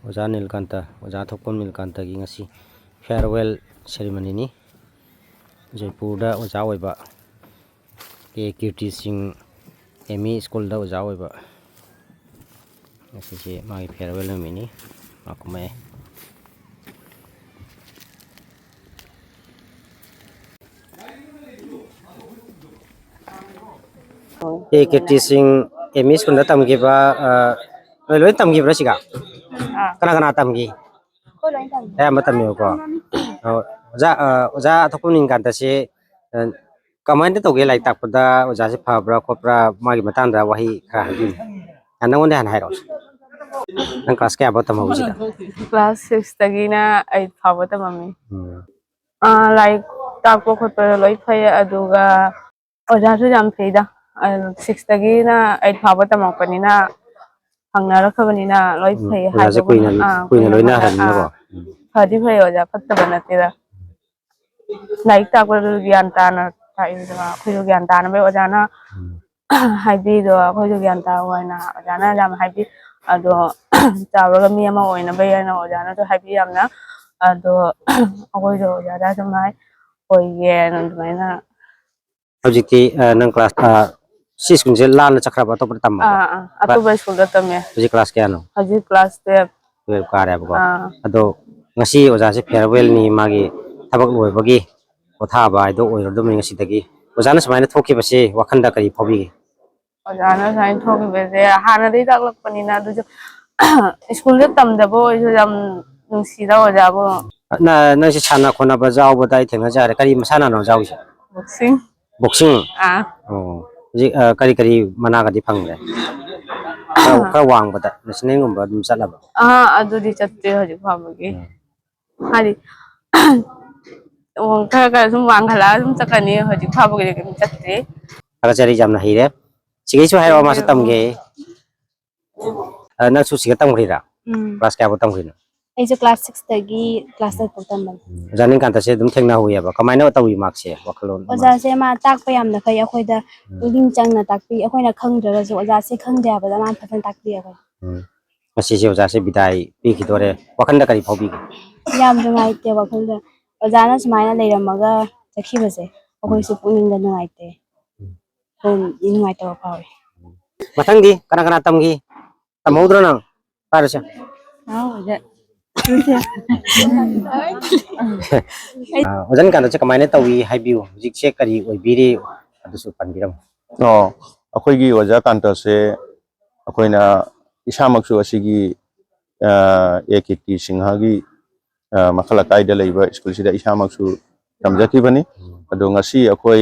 ओजा नीलकांता ओजा थोकम नीलकांता की ngasi फेयरवेल सेरेमनी नि जयपुर दा ओजा ओइबा के कीर्ति सिंह एमई स्कूल दा ओजा ओइबा ngasi से मागी फेयरवेल नमिनि माकुमे के कीर्ति सिंह एमई स्कूल दा तमगिबा लोय तमगिबरा सिगा कना कना तमगी ya matam yo ko oja thokum Neelakanta से कमाइन तो गे लाइक ताकदा ओजा से फाब्रा खोप्रा मागी मतन दा वही खा हबी नंगोन हान हाइरो नंग क्लास क्या बता मबुजी क्लास 6 तगिना 8 फावता मम्मी लाइक ताको खोतो लोई फय अदुगा ओजा सु जाम फेदा 6 तगिना 8 फावता मपनिना हंगना रखबनिना लोई फय हाइबो कुइना लोइना हरनिको फदी फय ओजा फत्तबा नतेदा लाइक ताको ज्ञान ताना थाइदा खुजु ज्ञान ताना बे ओजाना हाइबी दो खुजु ज्ञान ता होइना ओजाना जाम हाइबी अदो चावरगा मी अमा होइना बे याना ओजाना तो हाइबी यामना अदो अगोइदो ओजादा समाय होइगे नंदमाइना हजिति नंग क्लास 6 कुनसे लान चखराबा तो तम्मा अतुबा स्कूल दा तमे हजि क्लास क्या नो हजि क्लास 12 कारे बको अदो ngasi oja se farewell ni magi thabak loibagi pothaba ido oirodum ngasi dagi ojana samaina thoki base wakhanda kari phobi ओजाना साइन थोक बेजे हाना दे ताकलक पनिना दुजो स्कूल दे तमदबो इजो जाम नुसीदा ओजाबो ना ना से छाना खोना बजाव बदाई थेंगा जारे करी मसाना न जाव से बॉक्सिंग बॉक्सिंग ओ जी करी करी मना गदि फंगले का वांग बदा नसने गुंबा दुम चलाबा अदुदी चत्ते हजि फाबगे हादि ओ का सुम वांगला सुम चकनी हजि फाबगे के चत्ते अगर चरी जामना हिरे सिगैसु हायवा मासे तमगे ना सुसिगा तमखिरा क्लास क्या तमखिनो ऐसे क्लास 6 तगी क्लास 8 तक तमन जानिन कांता से दुम थेंगना हुइयाबा कमाइना तवी मार्क से वखलोन ओजा से मा ताकपा यामना फै अखोइदा लिंग चंगना ताकपी अखोइना खंगद्रसु ओजा से खंगदे हाबदा मा फसन ताकपी अखोइ ngasi se oja se bidai pi khidore wakhanda kari phobi याम नुंगाइते वखलदा ओजाना सुमाइना लेरमगा चखिबसे अखोइ सु पुनिंग नुंगाइते नुंगाइते फावे mathangdi kana kana tamgi tamhodro nang parasa ojan kan cha kamaina tawi haibiu hujik che kari oibiri adusu pangiram अखोइगी ओजा कांता से अखोइना इसामक्सु असिगी ए कीर्ति सिंहगी मखला कायदा लेबा स्कूल सिदा इसामक्सु तमजाखिबनी अदो ngasi अखोइ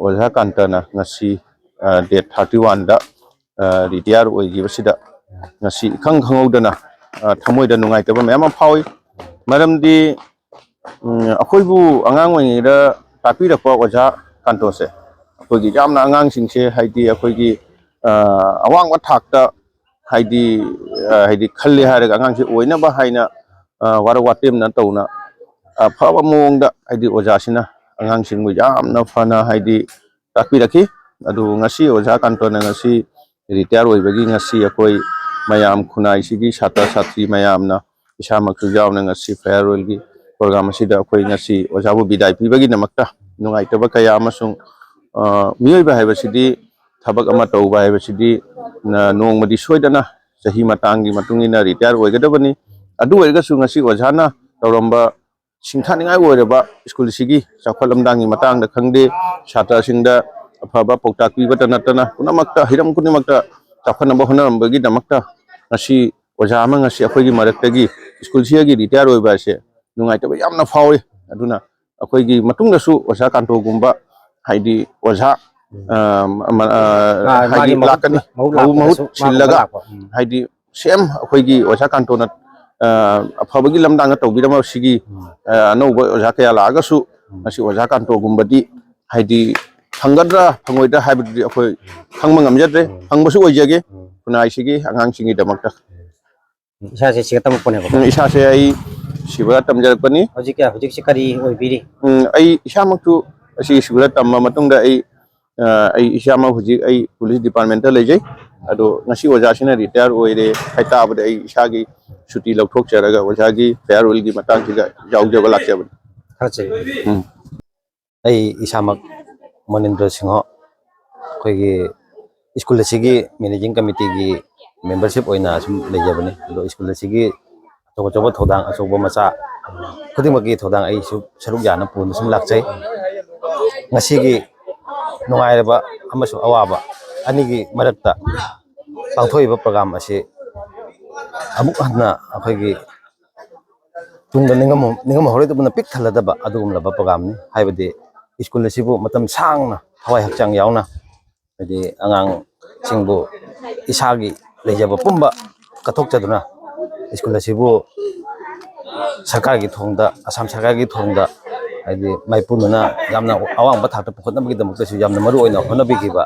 ओजा कांता ना ngasi date 31 दा रिटायर ओइगिबसिदा ngasi खंग खंगौदना थमोइदा नुंगाइतबा मैम फावि मरमदि अखोइबु अंगांग ओइदा तापिरपा ओजा कांतो से अखोइगी जामना अंगांग सिंगसे हाइदि अखोइगी अवांगवा थाकता हाइदि हाइदि खल्ले हारग अंगांग से ओइनबा हाइना वार वाटेम ना तौना फाबा मोंगदा हाइदि ओजासिना अंगांग सिंगबु जामना फना हाइदि तापिरखि अदु ngasi ओजा कांतोना ngasi रिटायर ओइबगी ngasi अखोइ मयाम खुनाइ सिगी छात्र छात्री मयामना इसामक्सु जावना ngasi फेयरवेल गी प्रोग्राम सिदा अखोइ ngasi ओजाबु बिदाय पिबगी नमक्ता नुंगाइतबा कया अमसुंग मियोइबा हाइबसिदी थबक अमा तौबा हाइबसिदी नोंगमदि सोइदना सही मतांगी मतुंगिना रिटायर ओइगदबनी अदु ओइगसु ngasi ओजाना तौरंबा सिंथानिङाइ ओइरबा स्कूल सिगी चाखलमदांगी मतांगदा खंगदे छात्र सिंगदा अफबा पौताक पिबता नतना पुनमक्ता हिरम कुनिमक्ता चाखनबा होनरंबगी दमक्ता ngasi ओजा अमा ngasi अखोइगी मरक्तगी स्कूल सिगी रिटायर ओइबा से नुंगाइतबा यामना फावि अदुना अखोइगी मतुंगदसु ओजा कांतोगुंबा हाइदि ओजा हाइदि लाकनी महूत सिल्लगा हाइदि सेम अखोइगी ओजा कांतोना अफबगी लमदांग तौबिरम सिगी अनौब ओजा कया लागसु ngasi ओजा कांतोगुंबदी हाइदि फंगद्रा फंगोइदा हाइबदि अखोइ खंग ngamjadre फंगबसु ओइजगे खुनाइ सिगी अंगांग सिंगी दमक्ता isa se siga tamukone ba isa se ai siba tamjarapani hujik se kari oibiri ai isamaktu asi siba tamma matungda ai isama hujik ai police department ta lejai अदो ngasi oja sina retire oire haita abade ai isagi suti lokthok charaga oja gi farewell gi matang siga jaujaba lakjaba hache ai isamak Manindra Singh koi gi school sigi managing committee gi membership oina sum lejabani do school sigi choba choba thodang achoba macha khuding magi thodang ai su saruk yana pun sum lakchai ngasi gi nungai ba amasu awaba ani gi marakta pangthoi ba program ase amuk hanna akhoi gi tungda ningam hore to buna pik thalada ba adugum laba program ni haibade school sibu matam sangna thawai hakchang yauna adi angang singbu isagi lejaba pumba kathok chaduna school sibu sarkar gi thongda asam sarkar gi thongda adi maipuna yamna awang ba thakta pukhotna gi damukta su yamna maru oina hona bigiba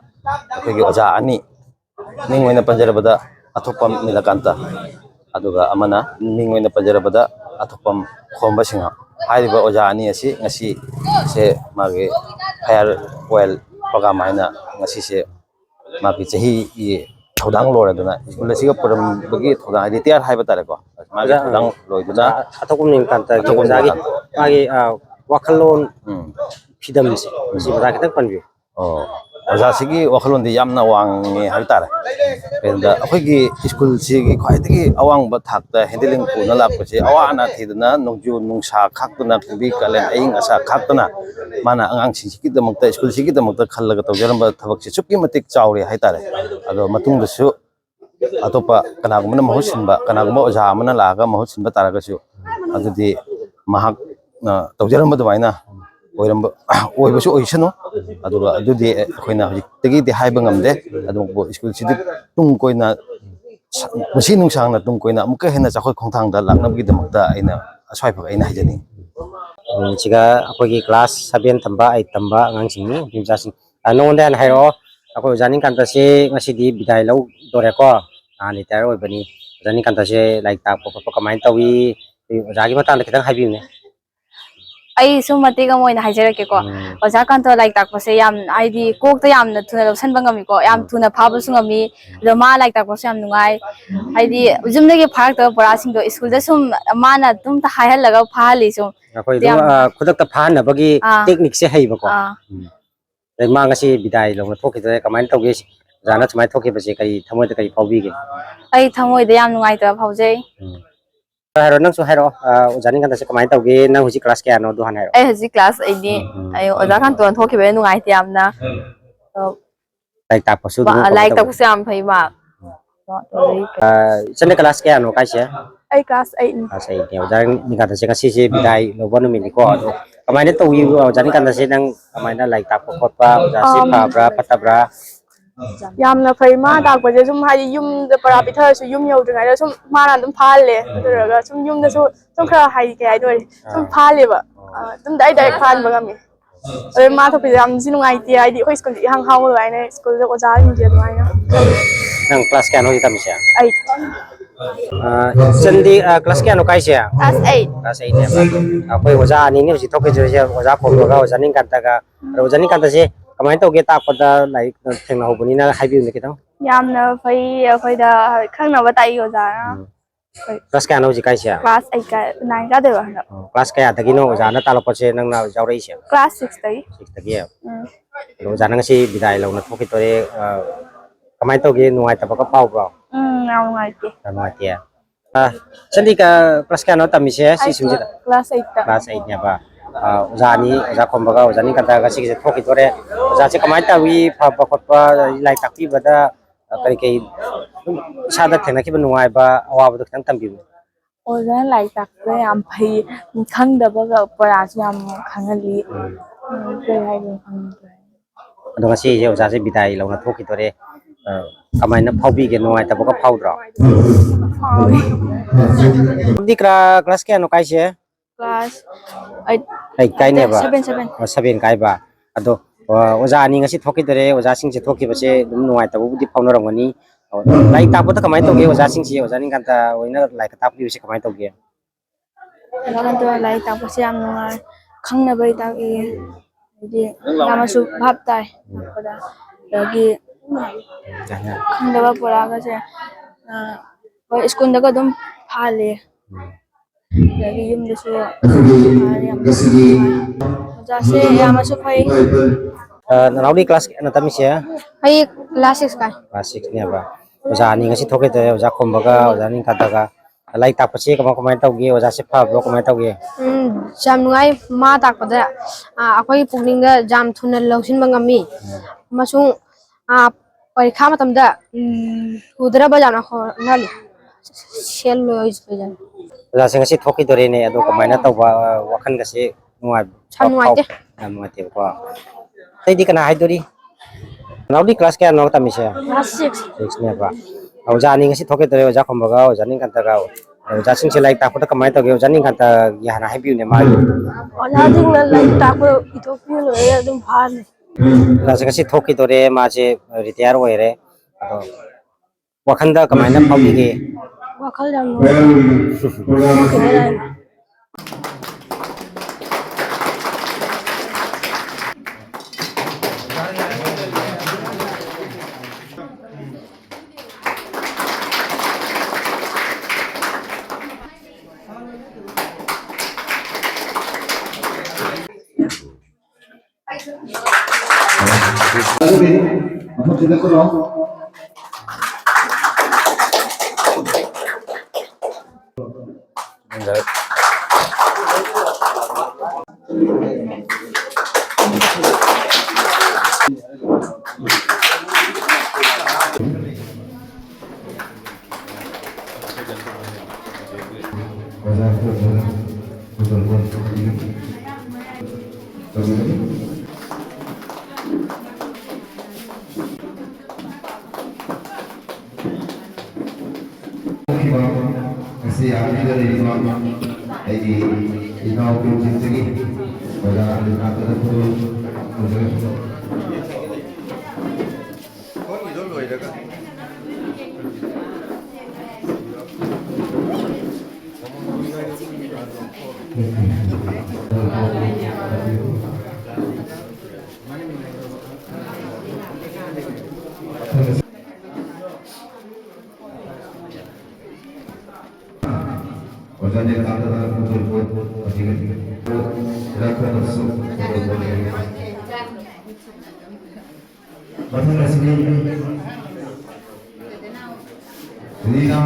akhoi oja ani ningoina panjarabada athopam nilakanta aduga amana ningoina panjarabada athopam khomba singa haiba oja ani asi ngasi se mage farewell program aina ngasi se magi chahi ye thodang loraduna school siga puram bagi thodang retire haiba tare ko magi thodang loiduna athokum ning kanta gi ojagi magi wakhalon phidam si bada kitak panbi oja sigi wakhalon di yamna wange haitare penda akhoi gi school sigi khwaidagi awang ba thakta handling ko na lap ko awana thiduna nongju nungsa khaktuna bi kalen aing asa khaktuna mana angang sigi damukta school sigi damukta khallaga tawjaramba thabak se chupki matik chawri haitare ado matung dasu atopa kanagumna mahusinba kanagumba oja amana laga mahusinba taragasu adudi mahak tawjaramba dwaina oiramba oibasu oisano aduga adudi khoina hojik tegi di haiba ngamde adu school sidi tung koina musi nungsang na tung koina amuka hena chakhoi khongthang da laknabgi damakta aina aswai phak aina hajani chiga akogi class 7 tamba 8 tamba angang singni bimjasing anonde an hairo akoi janing kanta se ngasi di bidai lau dore ko ani tar oi bani janing kanta se like ta pop kamain tawi jagi mata na kitang haibine ai su mate ga moina hajarake ko oja kan to like tak pase yam id kok to yam na thuna lobsan bangami ko yam thuna phabu sungami do ma like tak pase yam nungai id jumne ge pharak to pora sing do school da sum mana tum ta haihal laga phali sum akoi do khudak ta phana bagi technique se haiba ko dai ma ngasi bidai lo thoki de kamain tawge jana chmai thoki base kai thamoi da kai phaubi ge ai thamoi da yam nungai ta phaujai hairo nang su hairo janing kanta se kamain tawge nang huji class kya no do han hairo ai haji class ai ni ai oja kan ton thoki be nungai ti amna like ta pasu like ta kusam phai ma chane class kya no kai se ai class 8 class 8 ne jaring ni kanta se kasi se bidai lo bon mi ni ko kamain to wi janing kanta se nang kamain na like ta khot pa ja se pha bra patabra yamna phai ma dak baje sum hai yum da para pitha su yum yau dringai da sum mana dum phale aduraga sum yum da su sum khara hai ke ai doi sum phale ba dum dai dai phan ba gami oi ma tho pi yam sin ngai ti ai di hoi school hang hau lai ne school da oja ni dia lai na nang class kya no hitam se ai chandi class kya no kai se class 8 class 8 ne ba koi oja ani ne si thoke je oja khom ga oja ning kanta ga oja ning kanta se kamain tawge ta pada like thengna hobuni na haibi ne kitang yamna phai phai da khangna ba tai oja class kya no ji kai se class 8 ka 9 ka de ba class kaya tagi no oja na talo pache nang na jawrei se class 6 tai 6 tagi oja nang si bidai lo na thoki tore kamain tawge nuai ta ba ka pau bro ngau ngai ti nuai ti chandi ka class kya no tami se si sumji class 8 ta class 8 ne ba oja ni oja khombaga oja ni kanta ga si thoki tore oja se kamain tawi pha pa khotpa lai takpi bada kai kai sada thena ki nuai ba awa ba kitang tambi oja lai tak le am phai khang da ba ga para yam khangali ke hai lo khang ado ngasi je oja se bidai lo na thoki tore kamai na phaubi ge nuai ta ba ka phau dro dikra class ke no kai se class 8 ai kai ne ba 7 7 kai ba ado oja ani ngasi thoki tore oja sing se thoki ba se dum nuai ta bu di phauno rangani lai ta pa ta kamai to ge oja sing se oja ning kanta oina lai ka ta pi se kamai to ge la kan to lai tak pa se am nungai khang na bai tak e di lama su bhap tai pada lagi Janya. Khandwa पुरागा से और school का तुम फाले लगी युम दसु जैसे यामसु फाई Naudi kelas na tamis ya. हाई क्लास 6 का Kelas 6 ni ba. Oja ni ngasi thoke te oja khombaga oja ni kataga. Lai tak pasi kama tau gi oja se pha blo kama tau gi. jam nuai ma tak pada akoi pukning da jam thuna lausin bangami masung parikha matam da udara ba jana kho nali sel lois ba jan Oja se ngasi thoke dore ne ado kama na tau ba wakhan gasi nuai. Chan nuai te. Nuai te ko. Tei di kana hai dori. Naudi kelas kaya no tamis ya. class 6 6 ni ba. Oja ni ngasi thoke dore oja khombaga oja ni kataga. Oja sing se lai tak pata kama tau gi oja ni kata ya na hai biu ne ma. ola ding na lai tak ko ethiopia lo ya dum phale Kelas kasi thoki dore ma je retire hoire. Ado wakhanda kama na phabi ge. wakal jam no kene Kasi ahli dari imam ini imam pun jadi pada ada pun Wajahnya kata betul lakukan masuk Baca sini Lina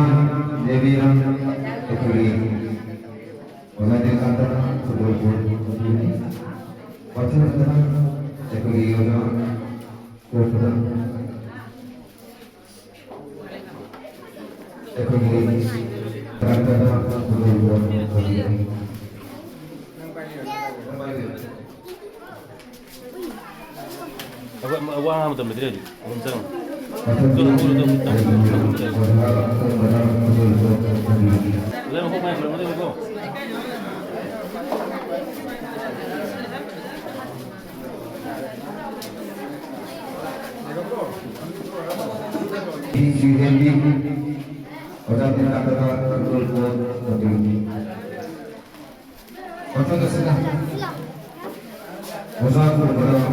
Devina Ekuri Wajahnya kata betul Baca kata Ekuri Yoga Kota Ekuri Aku ang betul betul. Betul. Lalu aku main film itu. Orang tidak kata betul betul. Kata kesenang. Orang berdoa.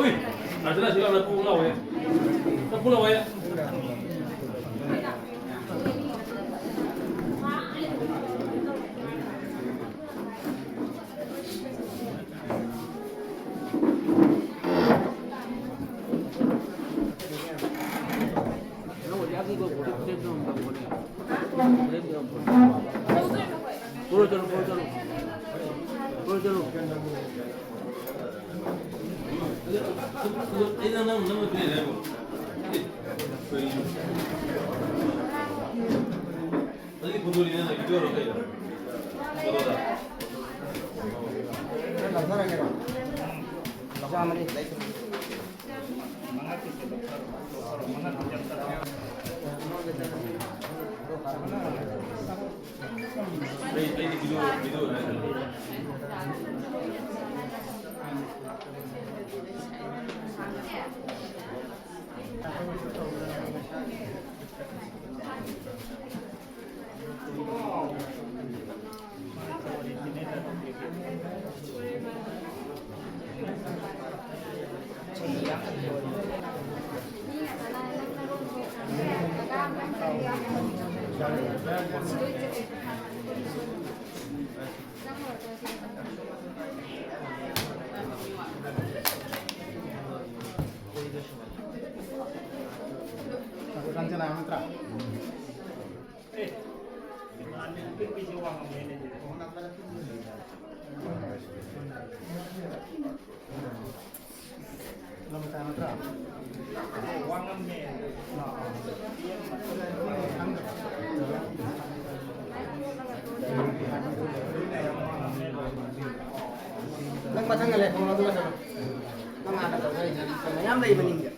Ui, ada lah sila nak pulau ya. Nak pulau ya. Ini nama pilih aku. Tadi kudu ini nak video orang kaya. Kalau dah. Ini video. Nang matang ngale kung ano ba sa nang ana daw ay mayam dai maning ya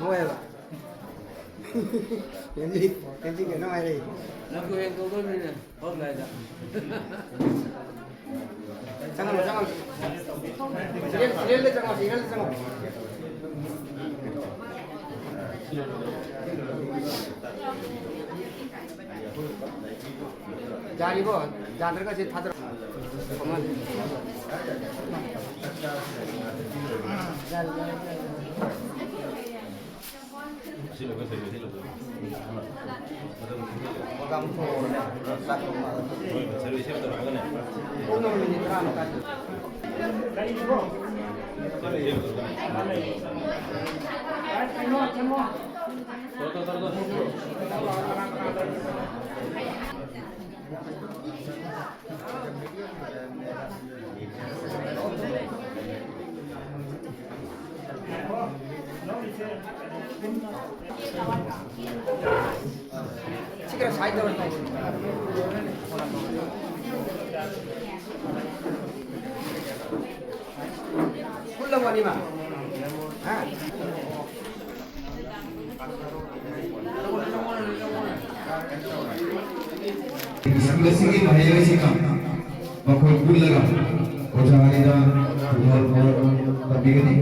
Ngồi ba. Cái gì cái nó ai đây? Nó quen câu đó này, hôm nay đó. Jangan. Sila jangan. Jadi bo, jangan terus kita terus. Sila ko sila. Kamu rasa kemana? Oi, service itu apa kan? Uno menit kan kan. Cikgu saya dah tahu. Pulang wani mah. Sambil sini bahaya sikap. Bakul pulang. Oja hari dah tapi ini.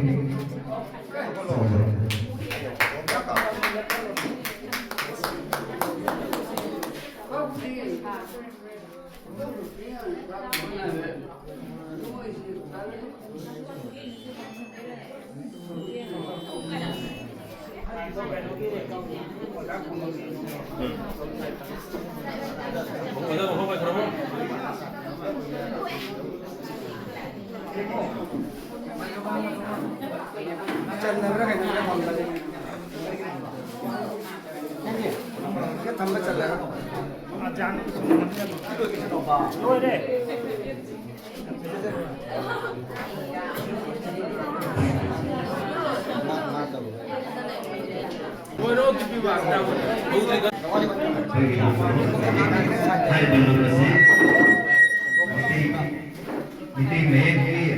Meeting में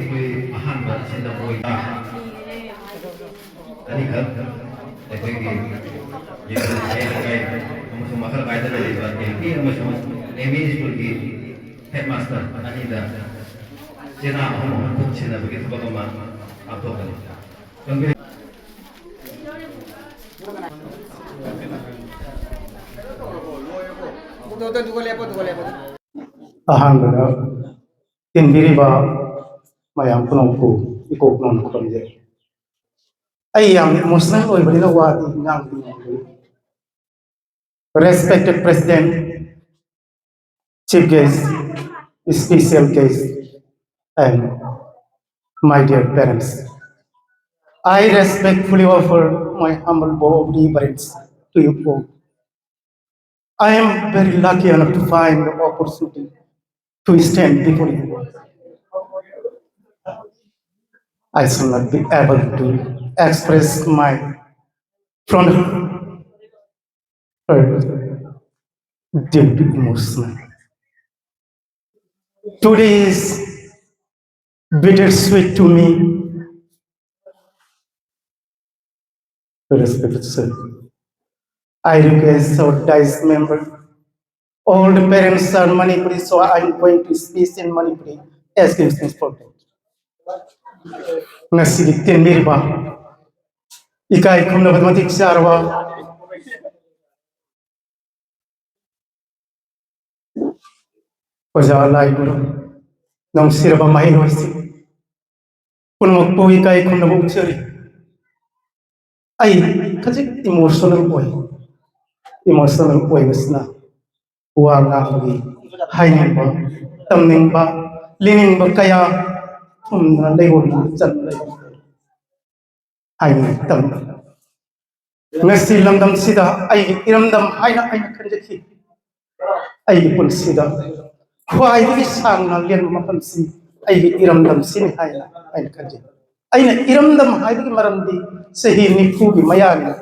कोई अहम ꯑꯁꯤꯅ ꯑꯣꯏꯅ ꯑꯅꯤꯈꯛ ꯑꯩꯈꯣꯏꯒꯤ ꯂꯩꯀꯥꯏ ꯑꯃꯁꯨꯡ ꯃꯈꯜ ꯀꯥꯏꯗ ꯂꯩꯔꯤꯕ ꯑꯦꯜ ꯄꯤ ꯑꯃꯁꯨꯡ ꯑꯦꯝ ꯏ ꯁ꯭ꯀꯨꯜꯒꯤ ꯍꯦꯗ ꯃꯥꯁꯇꯔ ꯑꯅꯤꯗ ꯆꯦꯅꯥ ꯑꯍꯨꯝ ꯈꯨꯠ ꯁꯤꯟꯅꯕꯒꯤ ꯊꯕꯛ ꯑꯃ ꯄꯥꯡꯊꯣꯛꯀꯅꯤ. ꯑꯍꯥꯟꯕꯗ ꯇꯤꯟꯕꯤꯔꯤꯕ ꯃꯌꯥꯝ ꯄꯨꯝꯅꯃꯛꯄꯨ ꯏꯀꯣꯛꯅꯅ ꯈꯨꯔꯨꯝꯖꯩ. ꯑꯩ ꯌꯥꯝꯅ ꯏꯃꯣꯁꯅꯦꯜ ꯑꯣꯏꯕꯅꯤꯅ ꯋꯥꯗꯤ ꯉꯥꯡꯕ ꯉꯝꯗꯦ. Respected President, Chief Guest, Special Guest, and my dear parents, I respectfully offer my humble bow of reverence to you all. I am very lucky enough to find the opportunity to stand before you. I shall not be able to express my from heart deeply emotional. Today is bittersweet to me. Respected sir, I request our dice member. All the parents are Manipuri, so I'm going to speak in Manipuri as Christians for them. Ngasigi tinbiriba, ikai kumna badmatik sarwa, Ojala iguru, nang siraba mahinoisi, punmukpu ikai kumna bukchari. Ay, kajik emotional boy wasna. Wala lagi, hiding ba, tamning ba, leaning ba kaya, na legon chan legon. Hiding tam. Ngasi lamdam sida, ay iramdam hayna kanjaki. Ay pun sida. Kuai di sang na lian makamsi, ay iramdam sini hayna kanjaki. Ay na iramdam hayna maramdi, sahi niku gi mayani.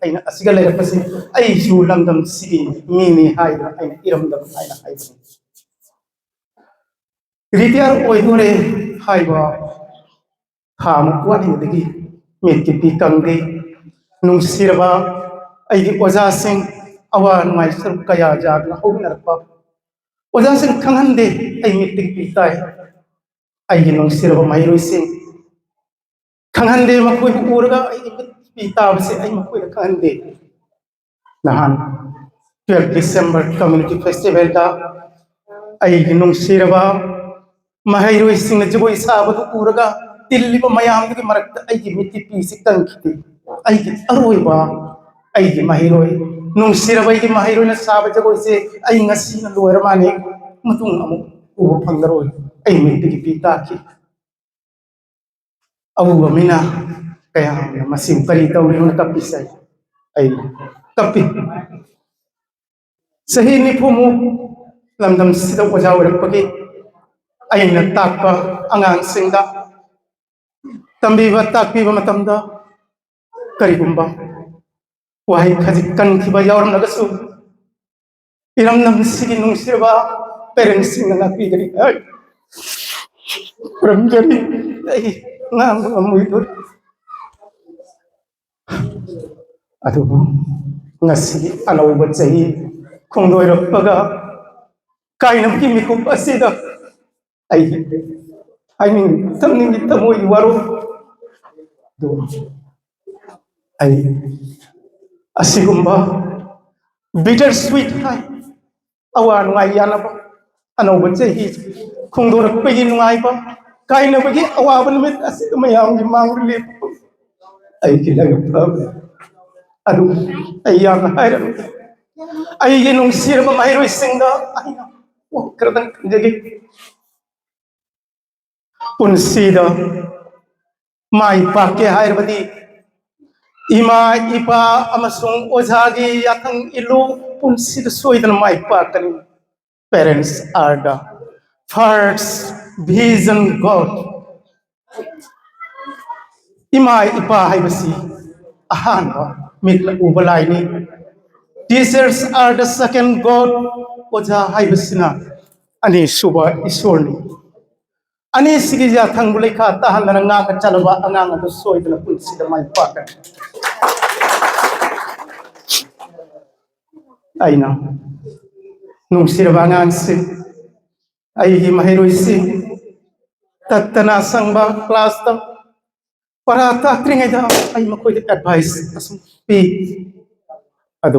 Ay na asigal ay pasi ay su lamdam sigi mini hayna ay iramdam hayna hayna. Ritiar oidore hayba ham wani degi mitki pikangge nung sirba ay oja sing awan mai sur kaya jagna hognarpa oja sing kanghande ay mitki pitai ay nung sirba mai roising kanghande makoy urga ay pitab se ay makoy kanghande nahan 12 December community festival da ay nung sirba Mahayroy sing na jagoy sabado uraga tilli ba mayam di marakta ay miti pisik tang kiti ay aroy ba ay mahayroy nung sirabay di mahayroy na sabado jagoy se ay ngasi na luwer mani matung amo ubo pangaroy ay miti kipita ki awu mina kaya masim karita uli na kapisay ay kapi sahini po mo lamdam sida wajawar pagi ay nagtakpa ang singda tambiba takpiba matamda karigumba wahay kajikan kiba yawram nagasu iram nam sige nung sirba parents nga nakigari ay ramjari ay ngam amoy dur adu ngasi alaw ba sahi kung doy paga kainam kimikup asida ay mean tamning tamoy waro do ay asigumba bittersweet hay awan ngayana ba ano ba sahi kung dorak pagi nungay pa kaya na pagi awaban mit asig mayang limang relief ay kilagap adu ay yang hayran ay ginong sirba mahiro isingda ay kardang kanjagi punsida mai pake hairbadi ima ipa amasung ojagi yakang ilu punsida soidan mai pakani parents are the first vision god ima ipa haibasi ahana mitla ubalaini teachers are the second god oja haibasina ani suba isorni Ani sige ja thang bulai kha tahan na nga ka chalaba angang adu soi dala punsi da mai pakan. Aina nung sirba ngang si ai hi mahiroi si tatana sangba class ta para ta tringai da ai makoi da advice asum pi adu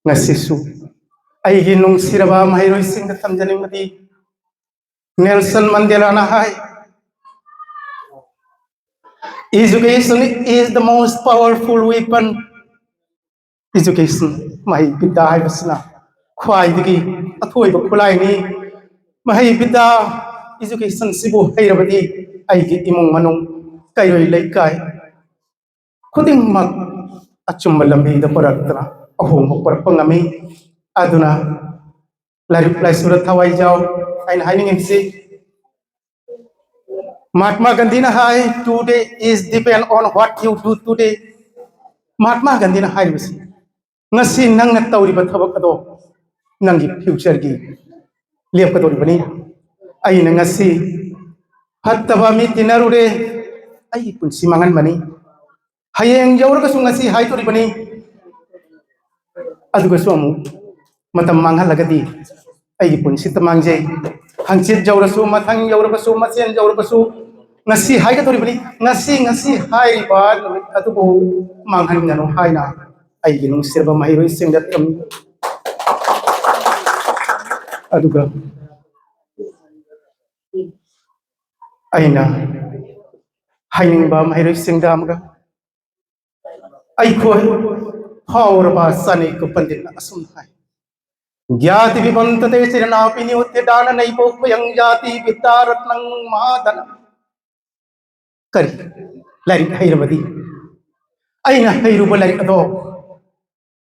ngasisu ai hi nung sirba mahiroi sing da tamjani mati Nelson Mandela na hai education is the most powerful weapon. Education mahi bidda hai basna khwai digi athoi ba khulai ni mahi bidda education sibu hairabadi ai gi imung manung kairoi lai kai khuding mak achum lambi da paraktra ahom parpangami aduna lari plai surat thawai jaw ain haining mc Mahatma Gandhi na hai today is depend on what you do today. Mahatma Gandhi na hai basi ngasi nang na tauri ba thabak ado nangi future gi lep ka tori bani ai na ngasi hattaba mi tinaru re ai punsi mangan bani hayeng jawra ka sungasi hai tori bani adu ka suamu matam manghal lagadi ai punsi tamang jai hangchit jawra su mathang jawra ka su machen jawra ka su ngasi hai ka tori bani ngasi hai ba adu bo manghan ngano hai na ai ginung sirba mahiroi singdat kam aduga aina haining ba mahiroi singda amga ai khoi haur ba sani ko pandit na asum hai gyati vibhantate sirna pini utte dana nai po yang jati vitarat nang madana kari lari hairabadi aina hairuba lari ado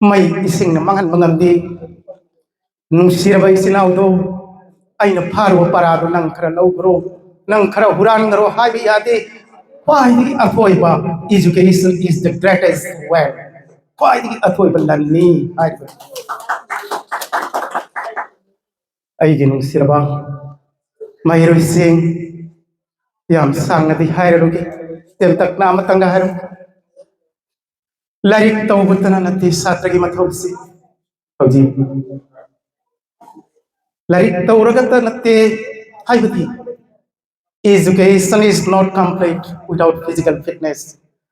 mai ising na mangan mangamdi nung sirba isinau do aina pharu parado nang khara laubro nang khara huran ngaro habi yade why athoi ba education is the greatest wealth why athoi ba lanni ai ai ginung sirba mahiro sing yam sang ati hairo gi tem tak na matanga hairo larik tau butana nati satra gi mathau si hauji larik tau ragata nati haibati education is not complete without physical fitness.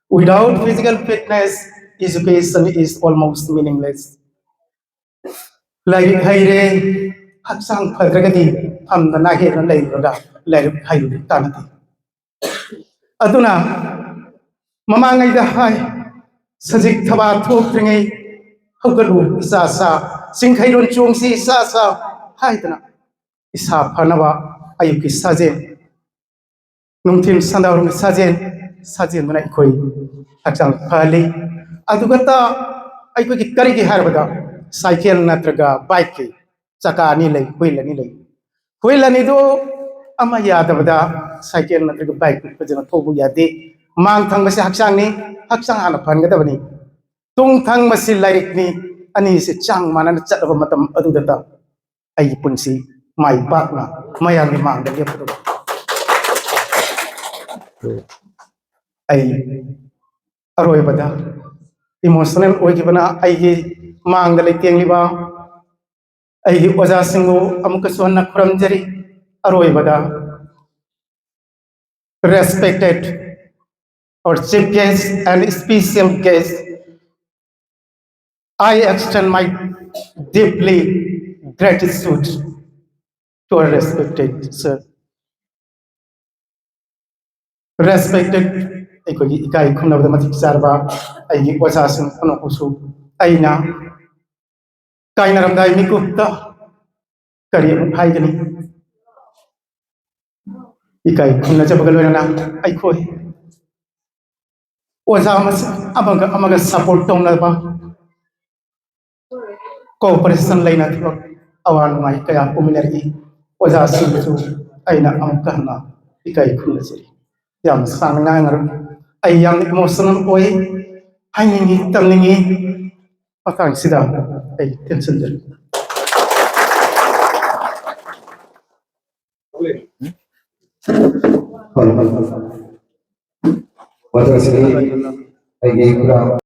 Without physical fitness, education is almost meaningless. Like Haire, Haksang Padragadi, Hamdana Hera Lairaga, like Haire Tanati. Aduna, Mamanga the High, Sajik Taba Tokringi, Hogalu, Sasa, Sinkhairon Chungsi, Sasa, Haidana, Isa Panava, Ayuki Sajen. Nungtin sandaurung sajen mana ikoi akang kali adugata aikoi ki kari ki harbada cycle natraga bike ki chaka ni lei huila ni do ama yadabada cycle natraga bike ko jana thobu yade mang thang basi haksang ana phan ga dabani tung thang basi lairik ni ani se chang mana na chatba matam adudata ai punsi mai pak na mayang ni mang da ge ai aroi bada emotional oi ki bana ai gi mang da lekeng liba ai gi oja singo amuka sonna khuram jari aroi bada respected or chief guest and special guest I extend my deeply gratitude to our respected sir respected ꯑꯩꯈꯣꯏꯒꯤ ꯏꯀꯥꯏ ꯈꯨꯝꯅꯕꯗ ꯃꯇꯤꯛ ꯆꯥꯔꯕ ꯑꯩꯒꯤ ꯑꯣꯖꯥꯁꯤꯡ ꯄꯨꯝꯅꯃꯛꯄꯨꯁꯨ ꯑꯩꯅ ꯀꯥꯏꯅꯔꯝꯗꯥꯏ ꯃꯤꯀꯨꯞꯇ ꯀꯔꯤ ꯑꯃꯨꯛ ꯍꯥꯏꯒꯅꯤ ꯏꯀꯥꯏ ꯈꯨꯝꯅꯖꯕꯒ ꯂꯣꯏꯅꯅ ꯑꯩꯈꯣꯏ ꯑꯣꯖꯥ ꯑꯃꯒ ꯑꯃꯒ ꯁꯄꯣꯔꯠ ꯇꯧꯅꯕ ꯀooperation ꯂꯩꯅ ꯊꯕꯛ ꯑꯋꯥ ꯅꯨꯡꯉꯥꯏ ꯀꯌꯥ ꯄꯨꯃꯤꯟꯅꯔꯤ ꯑꯣꯖꯥꯁꯤꯡꯕꯨꯁꯨ ꯑꯩꯅ ꯑꯃꯨꯛꯀ ꯍꯟꯅ ꯏꯀꯥꯏ ꯈꯨꯝꯅꯖꯔꯤ yam sang ngangar ay yam emotional oi hanging tamningi patang sida ay tension der Wajar sekali, lagi kurang